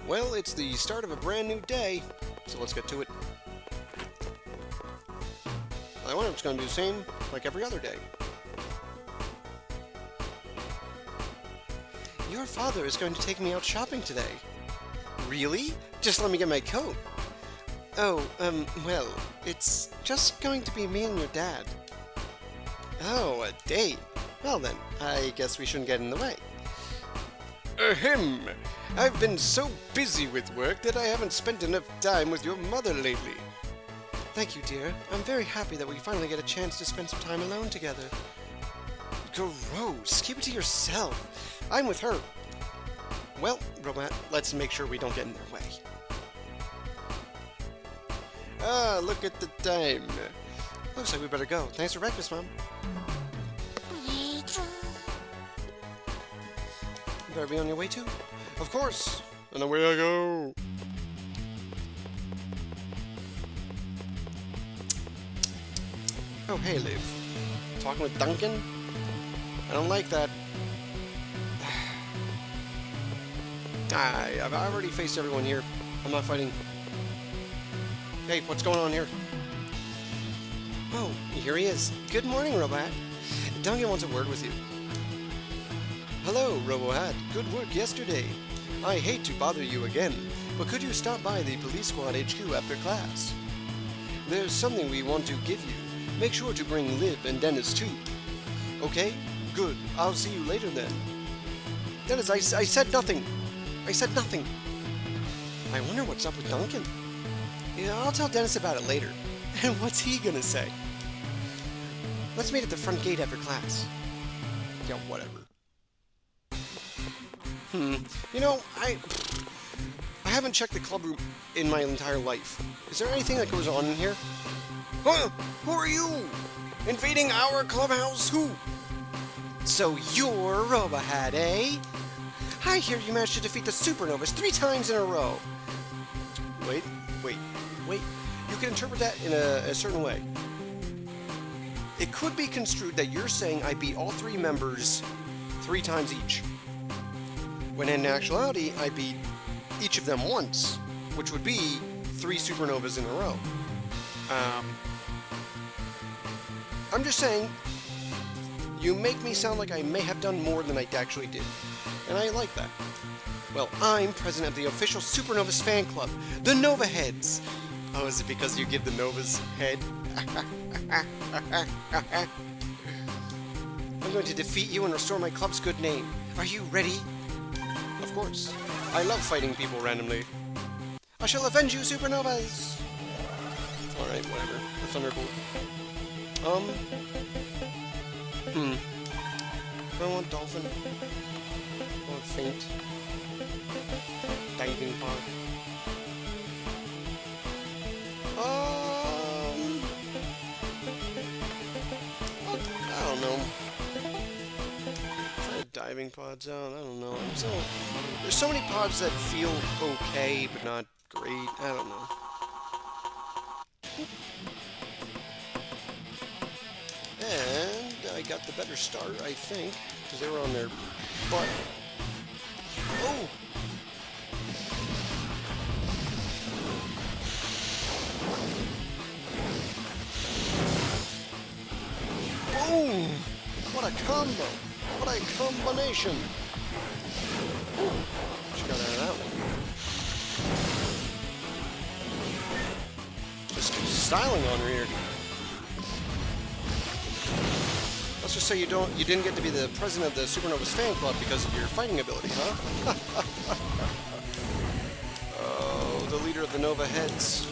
Well, it's the start of a brand new day, so let's get to it. I wonder if it's going to do the same like every other day. Your father is going to take me out shopping today. Really? Just let me get my coat. Oh, well, it's just going to be me and your dad. Oh, a date. Well then, I guess we shouldn't get in the way. Ahem! I've been so busy with work that I haven't spent enough time with your mother lately. Thank you, dear. I'm very happy that we finally get a chance to spend some time alone together. Gross! Keep it to yourself. I'm with her. Well, Robohat, let's make sure we don't get in their way. Ah, look at the time. Looks like we better go. Thanks for breakfast, Mom. You better be on your way, too. Of course. And away I go. Oh, hey, Liv. Talking with Duncan? I don't like that. I've already faced everyone here. I'm not fighting. Hey, what's going on here? Oh, here he is. Good morning, Robohat. Duncan wants a word with you. Hello, Robohat. Good work yesterday. I hate to bother you again, but could you stop by the police squad HQ after class? There's something we want to give you. Make sure to bring Liv and Dennis too. Okay? Good. I'll see you later then. Dennis, I said nothing. I said nothing. I wonder what's up with Duncan. Yeah, I'll tell Dennis about it later. And what's he gonna say? Let's meet at the front gate after class. Yeah, whatever. You know, I haven't checked the club room in my entire life. Is there anything that goes on in here? Huh? Who are you? Invading our clubhouse? Who? So you're Robohat, eh? I hear you managed to defeat the Supernovas 3 times in a row. Wait. You can interpret that in a certain way. It could be construed that you're saying I beat all 3 members 3 times each. When in actuality, I beat each of them once, which would be 3 Supernovas in a row. I'm just saying, you make me sound like I may have done more than I actually did. And I like that. Well, I'm president of the official Supernovas fan club, the Nova Heads. Oh, is it because you give the Novas head? I'm going to defeat you and restore my club's good name. Are you ready? Of course. I love fighting people randomly. I shall avenge you, Supernovas! Alright, whatever. The Thunderbolt. Do I want Dolphin? I want Faint. Diving Pod. I don't know. Try diving pods out. I don't know. There's so many pods that feel okay, but not great. I don't know. And I got the better start, I think, because they were on their butt. Oh! Boom! What a combo! What a combination! She got out of that one. Just styling on her here. Let's just say you didn't get to be the president of the Supernovas fan club because of your fighting ability, huh? Oh, the leader of the Nova Heads.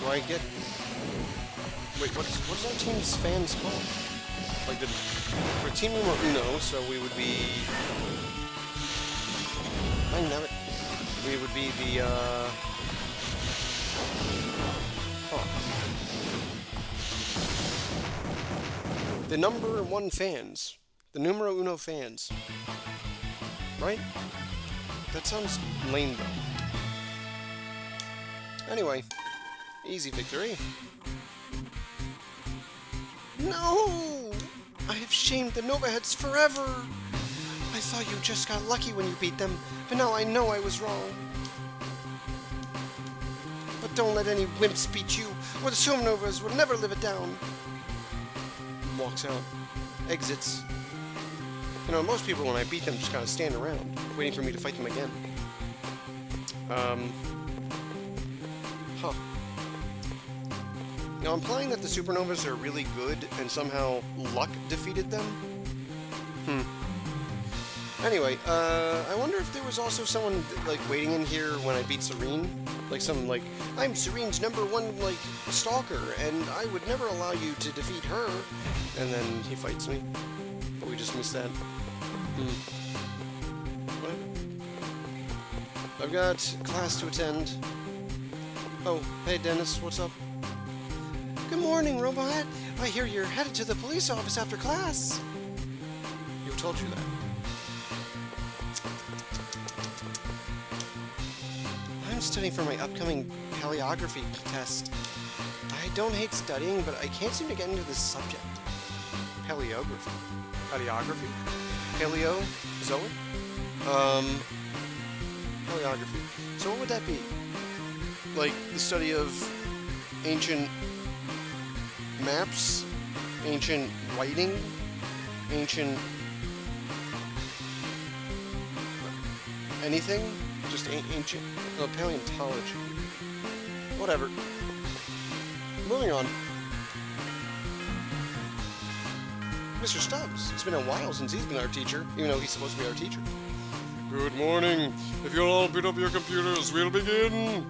Do I get? Wait, what's our team's fans called? Like we're team numero uno, so we would be. I know it. We would be the. The number 1 fans. The numero uno fans. Right? That sounds lame though. Anyway, easy victory. No! I have shamed the Nova Heads forever! I thought you just got lucky when you beat them, but now I know I was wrong. But don't let any wimps beat you, or the supernovas would never live it down. Walks out. Exits. You know, most people when I beat them just kind of stand around, waiting for me to fight them again. Huh. Now, implying that the supernovas are really good and somehow luck defeated them? Anyway, I wonder if there was also someone, like, waiting in here when I beat Serene? Like, some, like, I'm Serene's #1, like, stalker, and I would never allow you to defeat her. And then he fights me. But we just missed that. Whatever. I've got class to attend. Oh, hey, Dennis, what's up? Good morning, Robohat. I hear you're headed to the police office after class. Who told you that? I'm studying for my upcoming paleography test. I don't hate studying, but I can't seem to get into this subject. Paleography? Paleography? Paleo? Zoe? Paleography. So what would that be? Like, the study of ancient maps? Ancient writing? Ancient... anything? Just ancient... oh, paleontology. Whatever. Moving on. Mr. Stubbs. It's been a while since he's been our teacher, even though he's supposed to be our teacher. Good morning. If you'll all boot up your computers, we'll begin.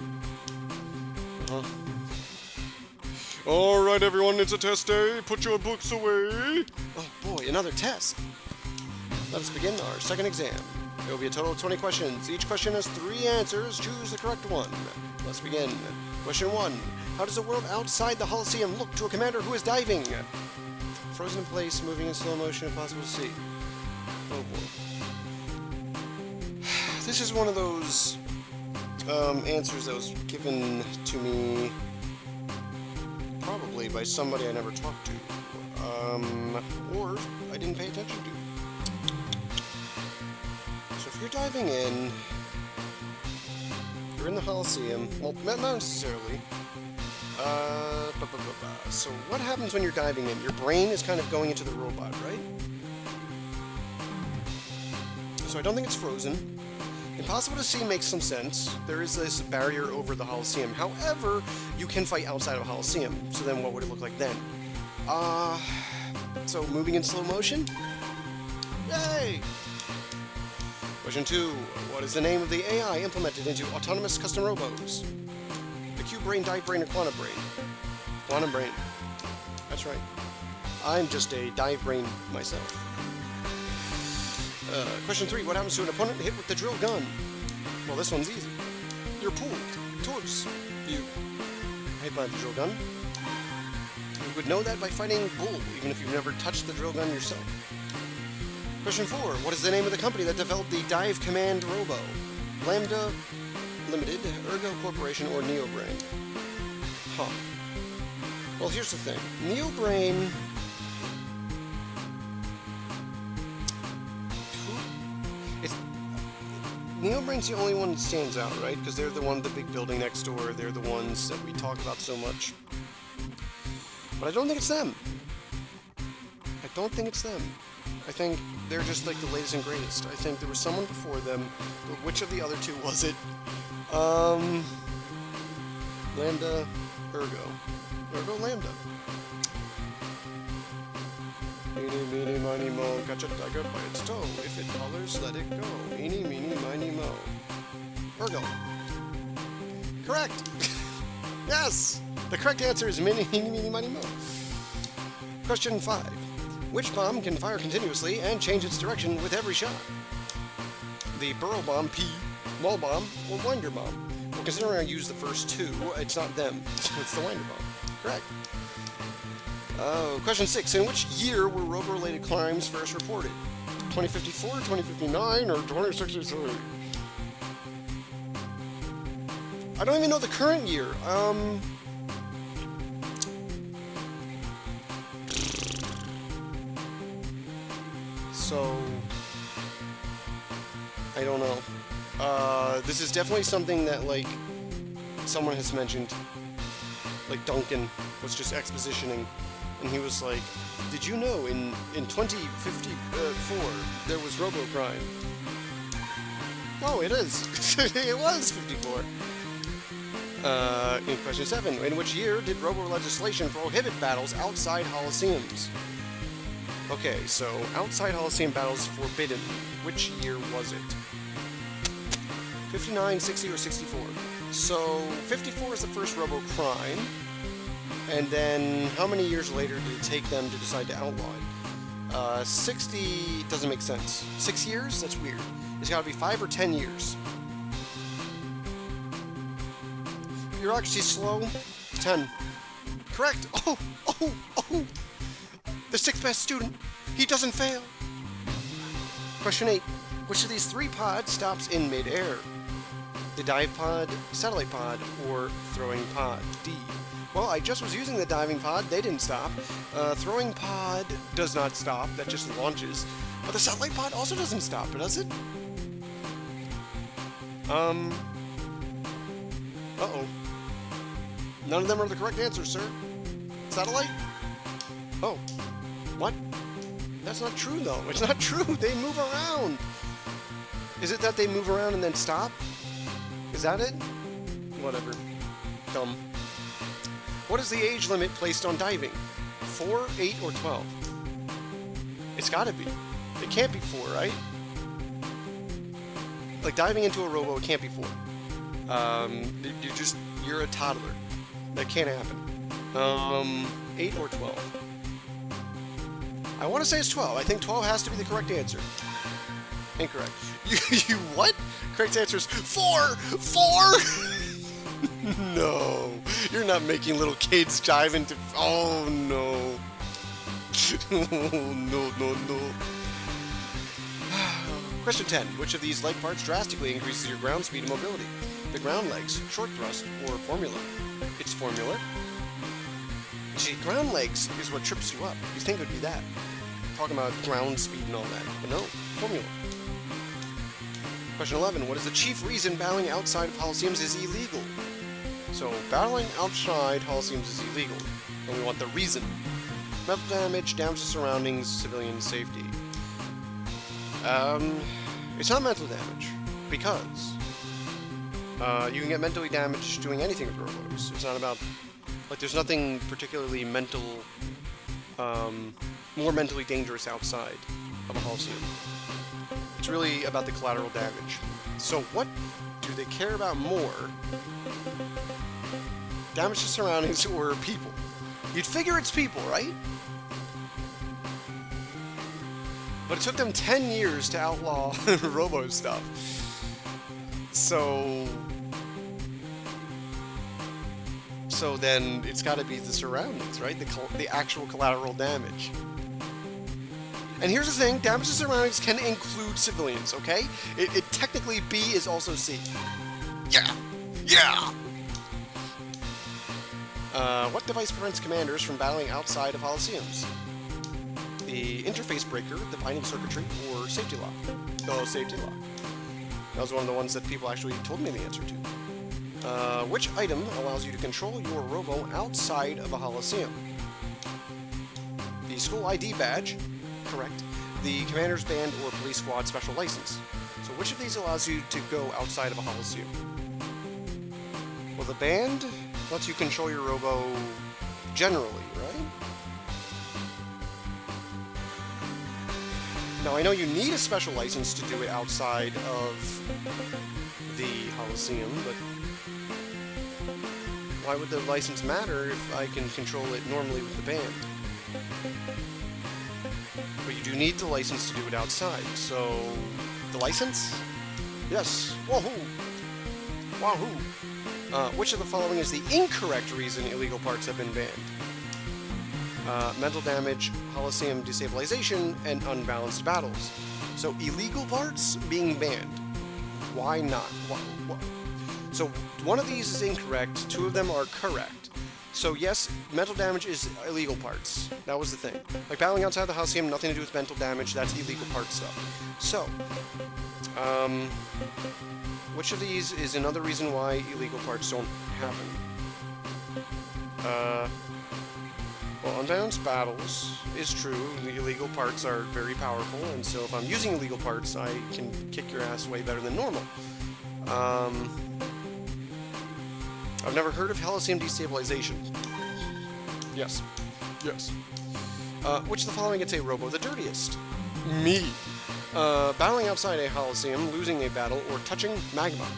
Alright, everyone, it's a test day. Put your books away. Oh, boy, another test. Let us begin our second exam. There will be a total of 20 questions. Each question has 3 answers. Choose the correct one. Let's begin. Question 1. How does the world outside the Holosseum look to a commander who is diving? Frozen in place, moving in slow motion, impossible to see. Oh boy. This is one of those answers that was given to me probably by somebody I never talked to. Or I didn't pay attention to. So if you're diving in, you're in the Holosseum. Well, not necessarily. So what happens when you're diving in? Your brain is kind of going into the robot, right? So I don't think it's frozen. Impossible to see makes some sense. There is this barrier over the Holosseum. However, you can fight outside of a Holosseum. So then what would it look like then? So moving in slow motion? Yay! Question 2. What is the name of the AI implemented into autonomous custom robos? The Q brain, dive brain, or quantum brain? Quantum brain. That's right. I'm just a dive brain myself. Question 3. What happens to an opponent hit with the drill gun? Well, this one's easy. You're pulled towards you. Hit by the drill gun. You would know that by fighting Bull, even if you've never touched the drill gun yourself. Question 4. What is the name of the company that developed the Dive Command Robo? Lambda Limited, Ergo Corporation, or NeoBrain? Huh. Well, here's the thing. NeoBrain... NeoBrain's the only one that stands out, right? Because they're the one with the big building next door. They're the ones that we talk about so much. But I don't think it's them. I don't think it's them. I think they're just like the latest and greatest. I think there was someone before them, but which of the other two was it? Lambda, Ergo. Ergo, Lambda. Meeny, meeny, miny, mo, catch a tiger by its toe. If it hollers, let it go. Meeny, meeny, miny, mo. Ergo. Correct! Yes! The correct answer is meeny, meeny, meeny, miny, mo. Question 5. Which bomb can fire continuously and change its direction with every shot? The Burrow Bomb, P, Wall Bomb, or Winder Bomb? Well, considering I used the first 2, it's not them. It's the Winder Bomb. Correct. Question 6. In which year were robo-related crimes first reported? 2054, 2059, or 2063? I don't even know the current year. So... This is definitely something that, like, someone has mentioned. Like, Duncan was just expositioning, and he was like, did you know in 2054 there was Robo Prime? Oh, it is. It was 54. In question 7, in which year did Robo legislation prohibit battles outside Coliseums? Okay, so outside Coliseum battles forbidden. Which year was it? 59, 60, or 64? So 54 is the first Robo crime. And then how many years later did it take them to decide to outlaw it? 60 doesn't make sense. 6 years? That's weird. It's got to be 5 or 10 years. Bureaucracy slow? 10. Correct! Oh! The 6th best student! He doesn't fail! Question 8. Which of these 3 pods stops in mid-air? The dive pod, satellite pod, or throwing pod? D. Well, I just was using the diving pod. They didn't stop. Throwing pod does not stop. That just launches. But the satellite pod also doesn't stop, does it? Uh-oh. None of them are the correct answers, sir. Satellite? Oh. What? That's not true, though. It's not true. They move around. Is it that they move around and then stop? Is that it? Whatever. Dumb. What is the age limit placed on diving? 4, 8, or 12? It's gotta be. It can't be 4, right? Like, diving into a robo, it can't be 4. You're a toddler. That can't happen. 8 or 12? I want to say it's 12. I think 12 has to be the correct answer. Incorrect. You what? Correct answer is 4! 4! No. You're not making little kids dive into... Oh, no. No. Question 10. Which of these leg parts drastically increases your ground speed and mobility? The ground legs, short thrust, or formula? It's formula. See, ground legs is what trips you up. You think it would be that. Talking about ground speed and all that. But no, formula. Question 11. What is the chief reason battling outside of Coliseums is illegal? So, battling outside Coliseums is illegal. And we want the reason. Mental damage, damage to surroundings, civilian safety. It's not mental damage. Because you can get mentally damaged doing anything with robos. It's not about... Like, there's nothing particularly mental... more mentally dangerous outside of a Coliseum. It's really about the collateral damage. So what do they care about more? Damage to surroundings or people? You'd figure it's people, right? But it took them 10 years to outlaw Robo stuff. So then it's got to be the surroundings, right? The actual collateral damage. And here's the thing, damage to surroundings can include civilians, okay? It technically, B is also C. Yeah! What device prevents commanders from battling outside of Coliseums? The interface breaker, the binding circuitry, or safety lock? Oh, safety lock. That was one of the ones that people actually told me the answer to. Which item allows you to control your robo outside of a Coliseum? The school ID badge, correct. The commander's band or police squad special license. So which of these allows you to go outside of a Coliseum? Well, the band lets you control your robo generally, right? Now, I know you need a special license to do it outside of the Coliseum, but why would the license matter if I can control it normally with the band? But you do need the license to do it outside, so... The license? Yes. Wahoo! Wahoo! Which of the following is the incorrect reason illegal parts have been banned? Mental damage, Coliseum destabilization, and unbalanced battles. So illegal parts being banned. Why not? So one of these is incorrect, 2 of them are correct. So yes, mental damage is illegal parts. That was the thing. Like battling outside the Coliseum, nothing to do with mental damage, that's illegal part stuff. So, Which of these is another reason why illegal parts don't happen? Well, unbalanced battles is true. The illegal parts are very powerful, and so if I'm using illegal parts, I can kick your ass way better than normal. I've never heard of Halcyon destabilization. Yes. Yes. Which of the following gets a Robo the dirtiest? Me. Battling outside a Halcyon, losing a battle, or touching magma.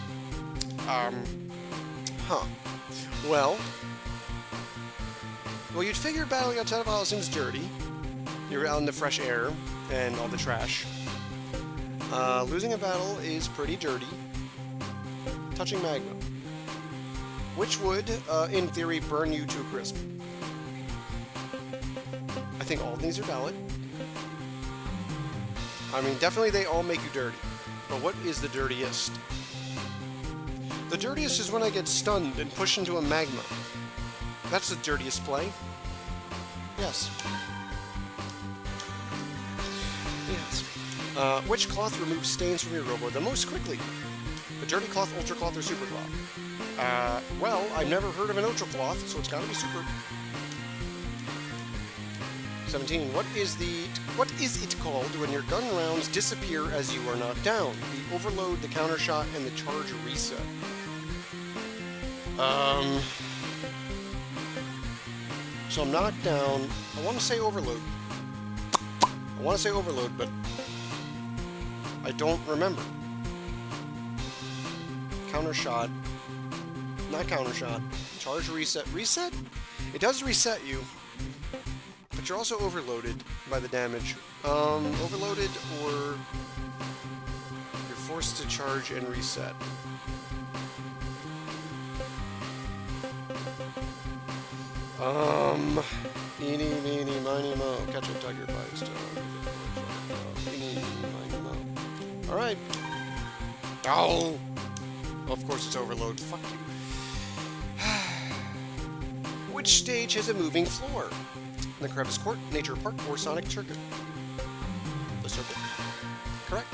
Well, you'd figure battling outside of a Halcyon is dirty. You're out in the fresh air and all the trash. Losing a battle is pretty dirty. Touching magma. Which would, in theory, burn you to a crisp. I think all of these are valid. I mean, definitely they all make you dirty. But what is the dirtiest? The dirtiest is when I get stunned and pushed into a magma. That's the dirtiest play. Yes. Yes. Which cloth removes stains from your Robo the most quickly? The dirty cloth, ultra cloth, or super cloth? Well, I've never heard of an ultra cloth, so it's gotta be super. 17. What is it called when your gun rounds disappear as you are knocked down? The overload, the counter shot, and the charge reset. So I'm knocked down. I want to say overload. But I don't remember. Counter shot. Not counter shot. Charge reset. Reset? It does reset you. But you're also overloaded by the damage. Overloaded, or you're forced to charge and reset. Eeny, meeny, miny, mo. Catch a tiger by his tail. Eeny, meeny, miny, mo. Alright. Ow! Of course it's overload. Fuck you. Which stage has a moving floor? The Crevice Court, Nature Park, or Sonic Circuit? The Circuit. Correct.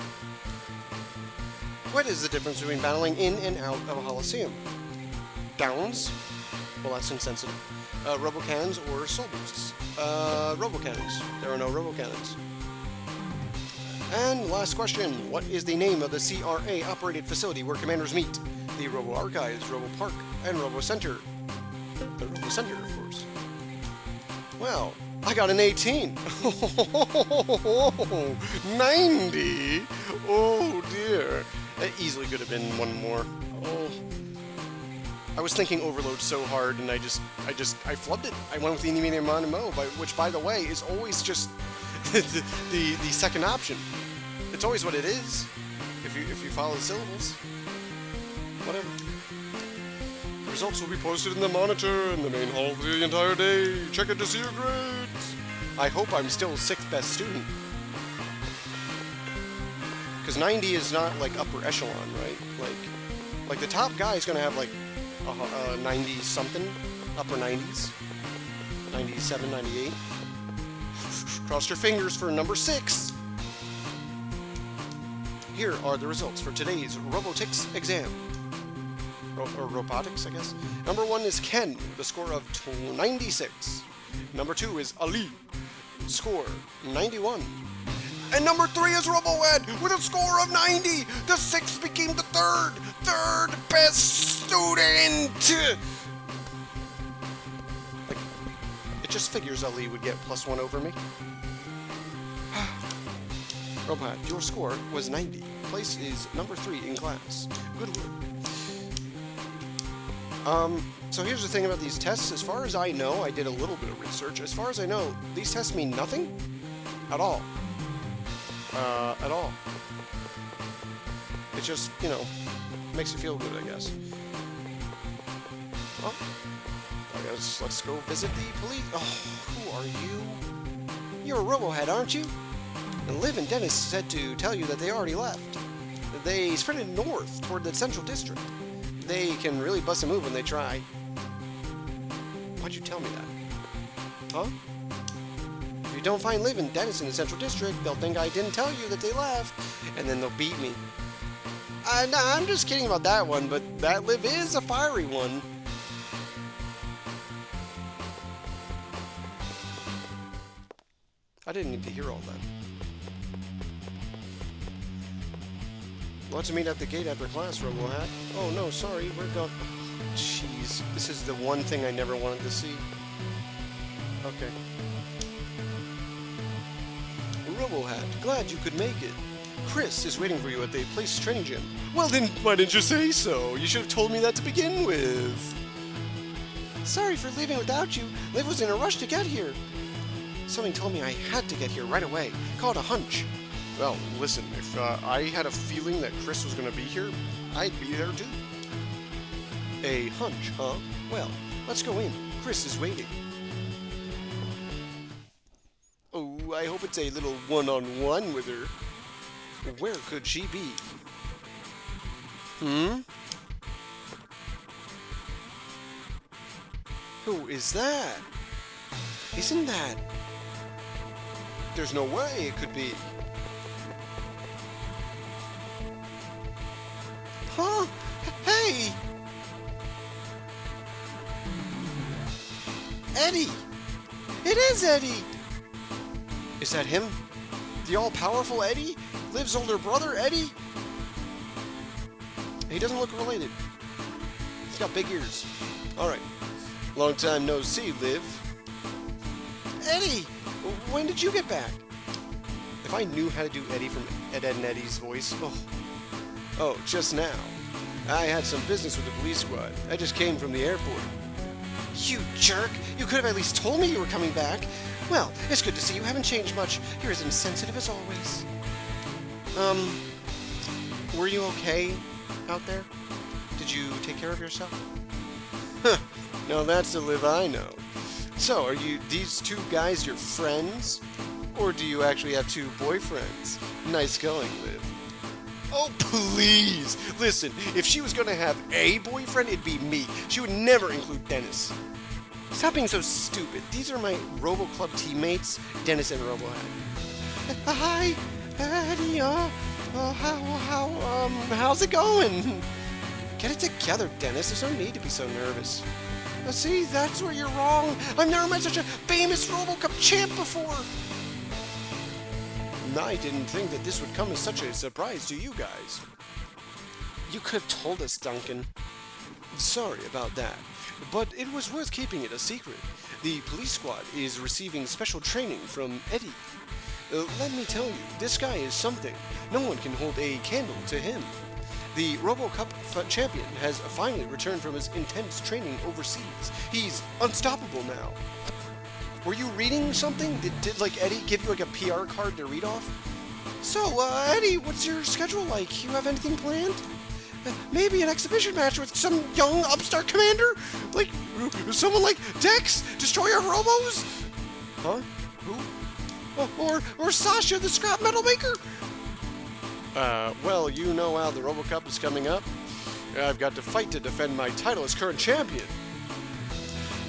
What is the difference between battling in and out of a Coliseum? Downs? Well, that's insensitive. Robo-cannons or soul boosts? Robo-cannons. There are no Robo-cannons. And last question. What is the name of the CRA-operated facility where commanders meet? The Robo Archives, Robo Park, and Robo Center. The Robo Center, of course. Well, I got an 18. 90? Oh, dear. It easily could have been one more. Oh. I was thinking overload so hard, and I flubbed it. I went with the Eeny, Miny, Mo, which, by the way, is always just the second option. It's always what it is, if you follow the syllables. Whatever. The results will be posted in the monitor in the main hall for the entire day. Check it to see your grades. I hope I'm still 6th best student. Because 90 is not, like, upper echelon, right? Like the top guy is going to have, like, 90-something, upper 90s, 97, 98. Cross your fingers for number 6. Here are the results for today's Robotics exam. Or robotics, I guess. Number 1 is Ken, with a score of 96. Number 2 is Ali, score 91. And number 3 is Robohat, with a score of 90. The 6th became the third best student. Like, it just figures Ali would get +1 over me. Robohat, your score was 90. Place is number 3 in class. Good work. So here's the thing about these tests. As far as I know, I did a little bit of research. As far as I know, these tests mean nothing at all. At all. It just, you know, makes you feel good, I guess. Well, I guess let's go visit the police. Oh, who are you? You're a Robohat, aren't you? And Liv and Dennis said to tell you that they already left. They sprinted north toward the central district. They can really bust a move when they try. Why'd you tell me that? Huh? If you don't find Liv and Dennis in the central district, they'll think I didn't tell you that they left, and then they'll beat me. No, I'm just kidding about that one, but that live is a fiery one. I didn't need to hear all that. Want to meet at the gate after class, Robohat? Oh no, sorry, we're going. Jeez, this is the one thing I never wanted to see. Okay. Robohat, glad you could make it. Chris is waiting for you at the place training gym. Well then, why didn't you say so? You should have told me that to begin with. Sorry for leaving without you. Liv was in a rush to get here. Something told me I had to get here right away. Call it a hunch. Well, listen, if I had a feeling that Chris was going to be here, I'd be there too. A hunch, huh? Well, let's go in. Chris is waiting. Oh, I hope it's a little one-on-one with her. Where could she be? Who is that? Isn't that... There's no way it could be. Huh? Hey! Eddy! It is Eddy! Is that him? The all-powerful Eddy? Liv's older brother, Eddy? He doesn't look related. He's got big ears. Alright. Long time no see, Liv. Eddy! When did you get back? If I knew how to do Eddy from Ed, and Eddy's voice... Oh, just now. I had some business with the police squad. I just came from the airport. You jerk! You could have at least told me you were coming back. Well, it's good to see you haven't changed much. You're as insensitive as always. Were you okay out there? Did you take care of yourself? Huh. No, that's the Liv I know. So, are these two guys your friends? Or do you actually have two boyfriends? Nice going, Liv. Oh, please! Listen, if she was gonna have a boyfriend, it'd be me. She would never include Dennis. Stop being so stupid. These are my Robo Club teammates, Dennis and Robohat. Hi, Eddy. How's it going? Get it together, Dennis. There's no need to be so nervous. See, that's where you're wrong. I've never met such a famous Robo Cup champ before. I didn't think that this would come as such a surprise to you guys. You could have told us, Duncan. Sorry about that, but it was worth keeping it a secret. The police squad is receiving special training from Eddy. Let me tell you, this guy is something. No one can hold a candle to him. The Robo Cup champion has finally returned from his intense training overseas. He's unstoppable now. Were you reading something? Did like Eddy give you like a PR card to read off? So, Eddy, what's your schedule like? You have anything planned? Maybe an exhibition match with some young upstart commander? Like, someone like Dex, Destroyer of Robos? Huh? Who? Or Sasha, the scrap metal maker? Well, you know how the Robo Cup is coming up. I've got to fight to defend my title as current champion.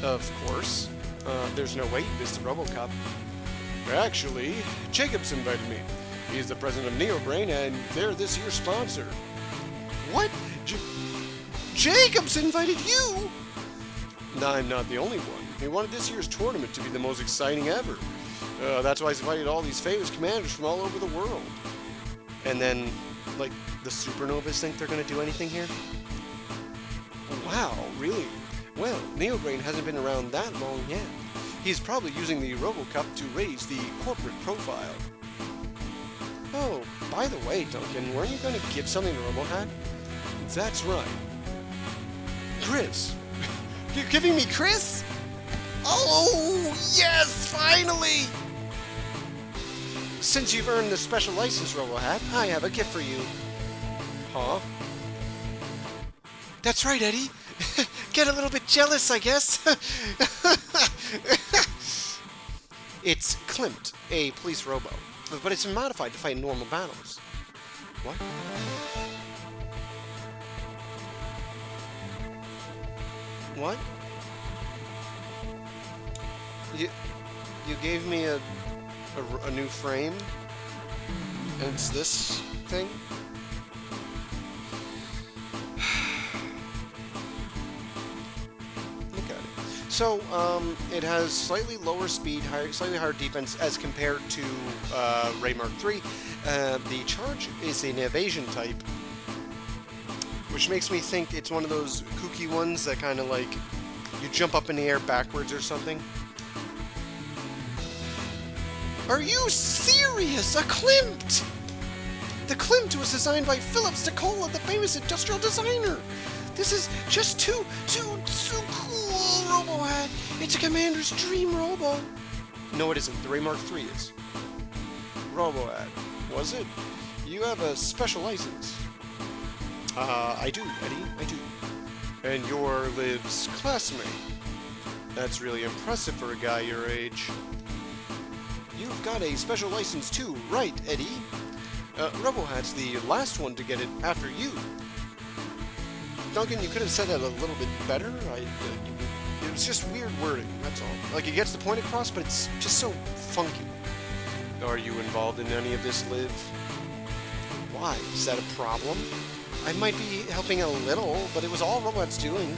Of course. There's no way you missed the Robo Cup. Actually, Jacob's invited me. He's the president of NeoBrain, and they're this year's sponsor. What? Jacob's invited you? No, I'm not the only one. He wanted this year's tournament to be the most exciting ever. That's why he's invited all these famous commanders from all over the world. And then, like, the supernovas think they're going to do anything here? Wow, really? Well, NeoBrain hasn't been around that long yet. He's probably using the RoboCup to raise the corporate profile. Oh, by the way, Duncan, weren't you going to give something to Robohat? That's right. Chris. You're giving me Chris? Oh, yes, finally! Since you've earned the special license, Robohat, I have a gift for you. Huh? That's right, Eddy. Get a little bit jealous, I guess. It's Klimt, a police robo, but it's modified to fight normal battles. What? What? You gave me a new frame? And it's this thing? So, it has slightly lower speed, slightly higher defense as compared to Ray Mark III. The charge is an evasion type, which makes me think it's one of those kooky ones that kind of like you jump up in the air backwards or something. Are you serious? A Klimt! The Klimt was designed by Philips Nicola, the famous industrial designer. This is just too cool, Robohat. It's a commander's dream robo. No, it isn't. The Ray Mark III is. Robohat, was it? You have a special license. I do, Eddie, I do. And you're Liv's classmate. That's really impressive for a guy your age. You've got a special license too, right, Eddie? Robohat's the last one to get it after you. Duncan, you could have said that a little bit better. It was just weird wording, that's all. Like, it gets the point across, but it's just so funky. Are you involved in any of this, Liv? Why? Is that a problem? I might be helping a little, but it was all Robohat's doing.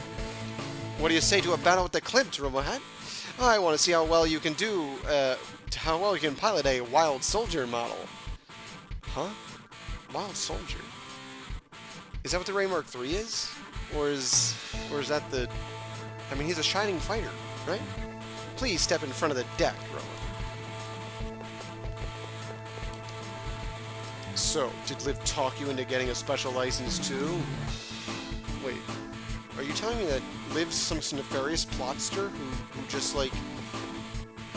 What do you say to a battle with the Klimt, Robohat? I want to see how well you can do, how well you can pilot a wild soldier model. Huh? Wild soldier? Is that what the Ray Mark III is? Or is that the... I mean, he's a shining fighter, right? Please step in front of the deck, Robo. So, did Liv talk you into getting a special license too? Wait, are you telling me that Liv's some nefarious plotster who just, like,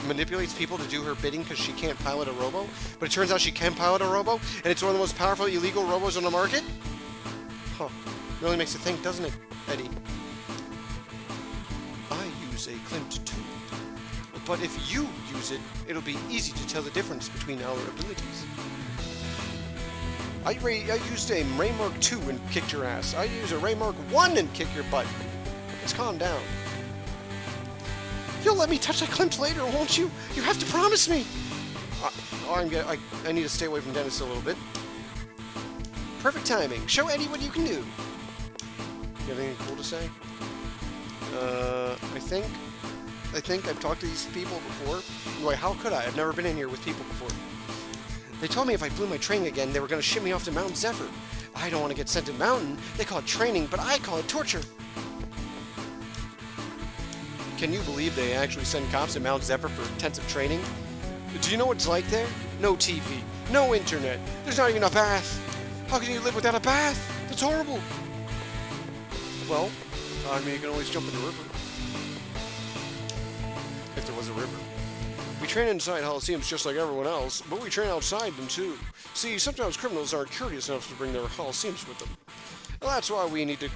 manipulates people to do her bidding because she can't pilot a robo? But it turns out she can pilot a robo, and it's one of the most powerful illegal robos on the market? Huh. Really makes you think, doesn't it, Eddie? I use a Klimt too. But if you use it, it'll be easy to tell the difference between our abilities. I used a Ray Mark II and kicked your ass. I use a Ray Mark I and kick your butt. Let's calm down. You'll let me touch that Klimt later, won't you? You have to promise me. I need to stay away from Dennis a little bit. Perfect timing. Show Eddie what you can do. You have anything cool to say? I think I've talked to these people before. Wait, how could I? I've never been in here with people before. They told me if I flew my train again, they were going to ship me off to Mount Zephyr. I don't want to get sent to Mountain. They call it training, but I call it torture. Can you believe they actually send cops to Mount Zephyr for intensive training? Do you know what it's like there? No TV, no internet, there's not even a bath. How can you live without a bath? That's horrible. Well, I mean, you can always jump in the river. If there was a river. We train inside Coliseums just like everyone else, but we train outside them too. See, sometimes criminals aren't courteous enough to bring their Coliseums with them. Well, that's why we need to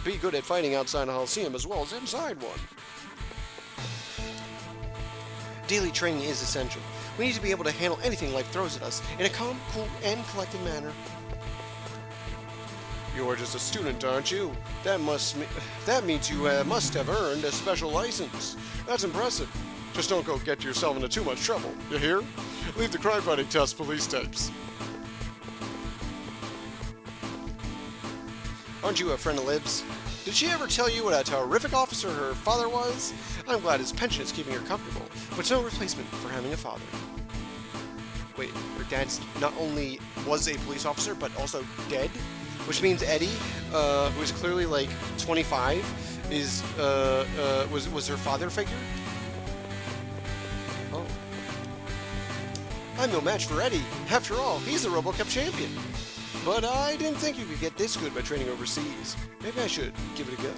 be good at fighting outside a Coliseum as well as inside one. Daily training is essential. We need to be able to handle anything life throws at us in a calm, cool, and collected manner. You're just a student, aren't you? That means you must have earned a special license. That's impressive. Just don't go get yourself into too much trouble. You hear? Leave the crime-fighting test police tapes. Aren't you a friend of Liv's? Did she ever tell you what a terrific officer her father was? I'm glad his pension is keeping her comfortable, but it's no replacement for having a father. Wait, her dad's not only was a police officer, but also dead? Which means Eddie, who is clearly like 25, was her father figure? Oh. I'm no match for Eddie. After all, he's the RoboCup champion. But I didn't think you could get this good by training overseas. Maybe I should give it a go.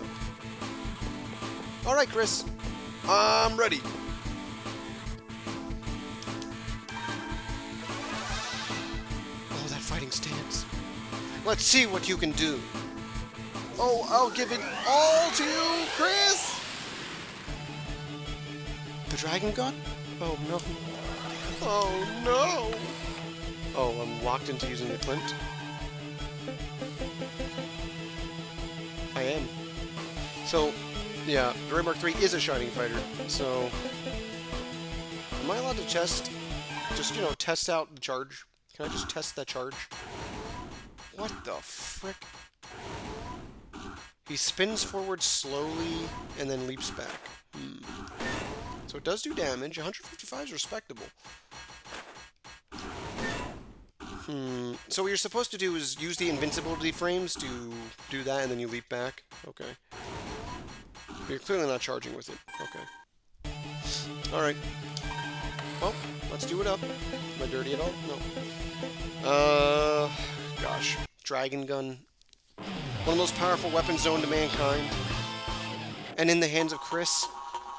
Alright, Chris. I'm ready. Oh, that fighting stance. Let's see what you can do. Oh, I'll give it all to you, Chris! The dragon gun? Oh, no. Oh, no! Oh, I'm locked into using the Klimt. I am. So, yeah, the Ray Mark III is a shining fighter, so... Am I allowed to test out the charge? Can I just test that charge? What the frick? He spins forward slowly and then leaps back. So it does do damage. 155 is respectable. So what you're supposed to do is use the invincibility frames to do that, and then you leap back. Okay. But you're clearly not charging with it. Okay. Alright. Well, let's do it up. Am I dirty at all? No. Gosh. Dragon gun. One of the most powerful weapons known to mankind. And in the hands of Chris.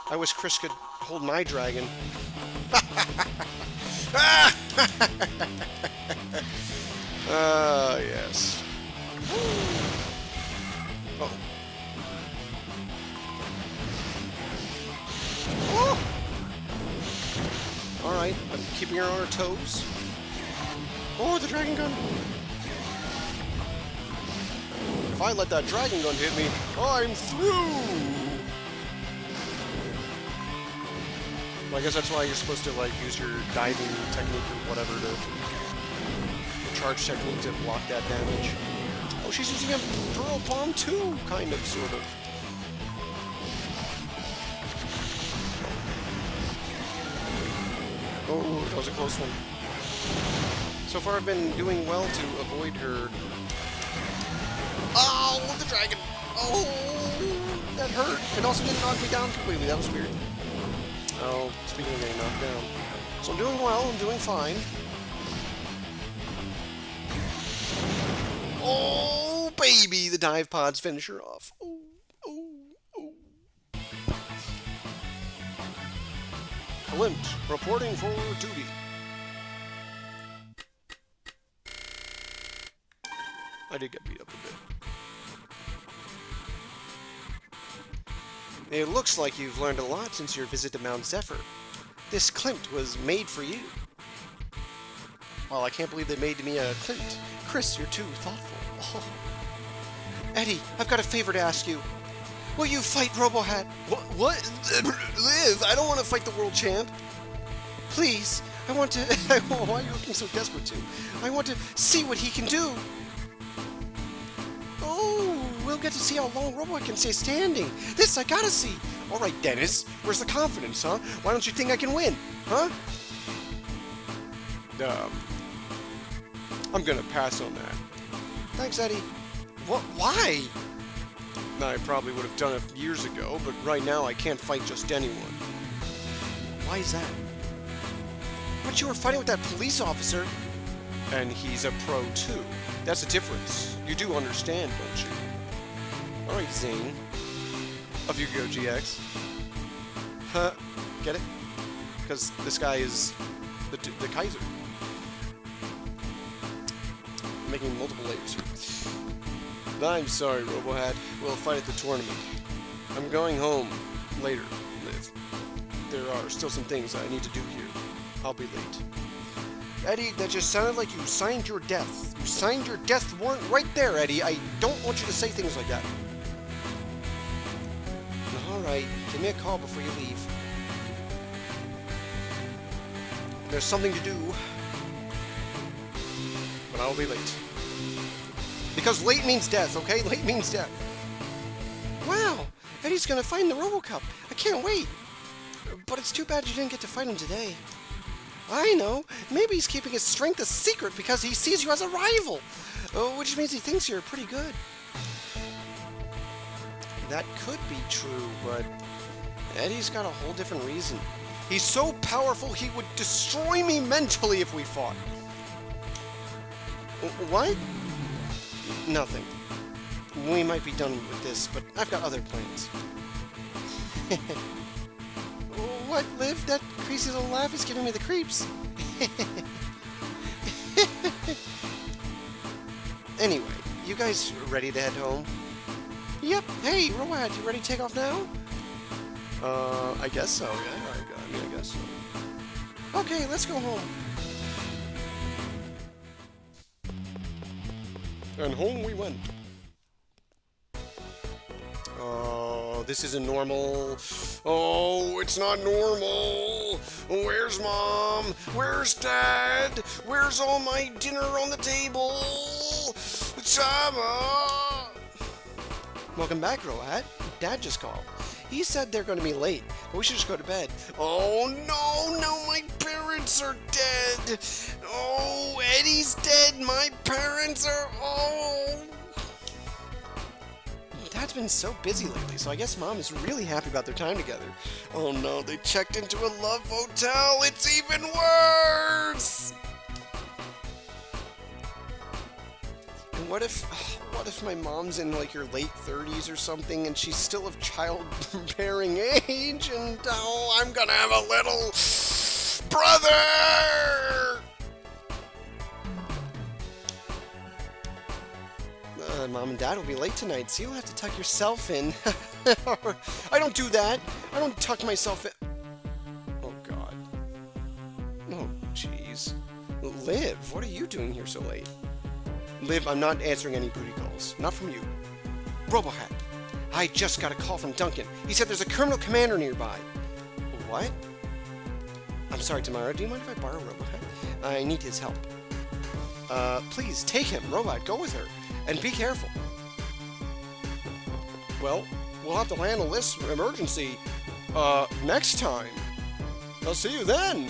I wish Chris could hold my dragon. Yes. Oh. Oh. Alright, I'm keeping her on her toes. Oh, the dragon gun. If I let that dragon gun hit me, I'm through! Well, I guess that's why you're supposed to, like, use your diving technique or whatever to charge technique to block that damage. Oh, she's using a throw bomb too, kind of, sort of. Oh, that was a close one. So far I've been doing well to avoid her. Oh, the dragon! Oh, that hurt. It also didn't knock me down completely. That was weird. Oh, speaking of getting knocked down. So I'm doing well. I'm doing fine. Oh, baby! The dive pods finish her off. Oh, oh, oh. Clint, reporting for duty. I did get beat up a bit. It looks like you've learned a lot since your visit to Mount Zephyr. This Klimt was made for you. Well, I can't believe they made me a Klimt. Chris, you're too thoughtful. Oh. Eddy, I've got a favor to ask you. Will you fight Robohat? What? Liv, I don't want to fight the world champ. Please, I want to... Why are you looking so desperate to? I want to see what he can do. We'll get to see how long Robo can stay standing. This I gotta see. All right, Dennis. Where's the confidence, huh? Why don't you think I can win, huh? I'm gonna pass on that. Thanks, Eddy. What? Why? I probably would have done it years ago, but right now I can't fight just anyone. Why is that? But you were fighting with that police officer. And he's a pro, too. That's the difference. You do understand, don't you? Alright, Zane. Of Yu-Gi-Oh! GX. Huh? Get it? Because this guy is the Kaiser. I'm making multiple layers here. I'm sorry, Robohat. We'll fight at the tournament. I'm going home later, Liv. There are still some things I need to do here. I'll be late. Eddy, that just sounded like you signed your death. You signed your death warrant right there, Eddy. I don't want you to say things like that. Alright, give me a call before you leave. There's something to do. But I'll be late. Because late means death, okay? Late means death. Wow, Eddy's gonna find the Robo Cup. I can't wait. But it's too bad you didn't get to fight him today. I know. Maybe he's keeping his strength a secret because he sees you as a rival. Which means he thinks you're pretty good. That could be true, but Eddy's got a whole different reason. He's so powerful he would destroy me mentally if we fought. What? Nothing. We might be done with this, but I've got other plans. What, Liv? That crazy little laugh is giving me the creeps. Anyway, you guys ready to head home? Yep. Hey, Robohat, you ready to take off now? I guess so, yeah. I guess so. Okay, let's go home. And home we went. Oh, this isn't normal. Oh, it's not normal. Where's Mom? Where's Dad? Where's all my dinner on the table? Chama! Welcome back, Robohat. Dad just called. He said they're going to be late, but we should just go to bed. Oh no, now my parents are dead. Oh, Eddy's dead. My parents are. Oh. Dad's been so busy lately, so I guess Mom is really happy about their time together. Oh no, they checked into a love hotel. It's even worse. And what if my mom's in like her late 30s or something, and she's still of childbearing age, and oh, I'm gonna have a little brother. Mom and Dad will be late tonight, so you'll have to tuck yourself in. I don't do that. I don't tuck myself in. Oh, God. Oh, jeez. Liv, what are you doing here so late? Liv, I'm not answering any booty calls. Not from you. Robohat, I just got a call from Duncan. He said there's a criminal commander nearby. What? I'm sorry, Tamara. Do you mind if I borrow Robohat? I need his help. Please, take him. Robohat, go with her. And be careful. Well, we'll have to handle this emergency, next time. I'll see you then.